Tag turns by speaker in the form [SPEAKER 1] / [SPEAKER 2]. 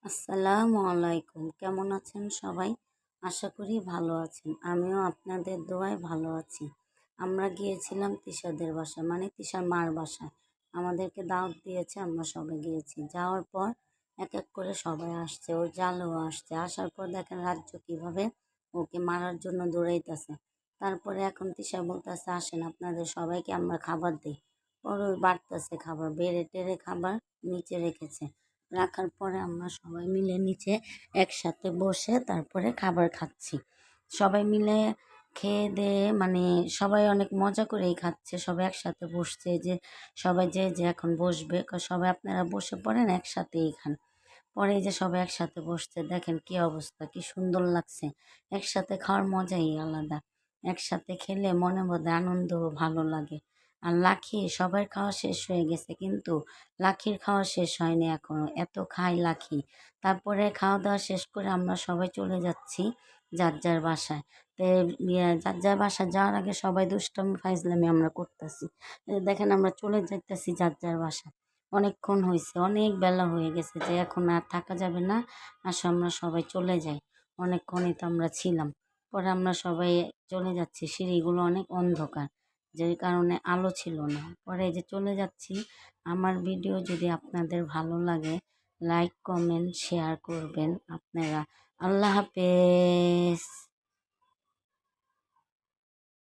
[SPEAKER 1] আসসালামু আলাইকুম। কেমন আছেন সবাই? আশা করি ভালো আছেন। আমিও আপনাদের দোয়ায় ভালো আছি। আমরা গিয়েছিলাম তিশাদের বাসায়, মানে তিশার মার বাসায়। আমাদেরকে দাওয়াত দিয়েছে, আমরা সবাই গিয়েছি। যাওয়ার পর এক এক করে সবাই আসছে, ওর জালও আসছে। আসার পর দেখেন রাজ্য কিভাবে ওকে মারার জন্য দৌড়াইতেছে। তারপরে এখন তিশা বলতেছে, আসেন আপনাদের সবাইকে আমরা খাবার দিই। পরে ওই বাড়তেছে খাবার, বেড়ে টেড়ে খাবার নিচে রেখেছে। রাখার পরে আমরা সবাই মিলে নিচে একসাথে বসে তারপরে খাবার খাচ্ছি। সবাই মিলে খেয়ে দেয়ে মানে সবাই অনেক মজা করেই খাচ্ছে। সবাই একসাথে বসছে, যে সবাই যে এখন বসবে, সবাই আপনারা বসে পড়েন, একসাথেই খান। পরে এই যে সবাই একসাথে বসছে, দেখেন কি অবস্থা, কি সুন্দর লাগছে। একসাথে খাওয়ার মজাই আলাদা। একসাথে খেলে মনে বোধ আনন্দ ভালো লাগে। আর লাখি সবার খাওয়া শেষ হয়ে গেছে, কিন্তু লাখির খাওয়া শেষ হয়নি এখনো, এত খাই লাখি। তারপরে খাওয়া দাওয়া শেষ করে আমরা সবাই চলে যাচ্ছি যার যার বাসায়। তো যার যার বাসায় যাওয়ার আগে সবাই দুষ্টামি ফাইজলামি আমরা করতেছি। দেখেন আমরা চলে যাইতেছি যার যার বাসায়। অনেকক্ষণ হয়েছে, অনেক বেলা হয়ে গেছে, যে এখন আর থাকা যাবে না, আসো আমরা সবাই চলে যাই। অনেকক্ষণই তো আমরা ছিলাম। পরে আমরা সবাই চলে যাচ্ছি, সিঁড়িগুলো অনেক অন্ধকার, যে কারণে আলো ছিল না। পরে এই যে চলে যাচ্ছি। আমার ভিডিও যদি আপনাদের ভালো লাগে, লাইক কমেন্ট শেয়ার করবেন আপনারা। আল্লাহ হাফেজ।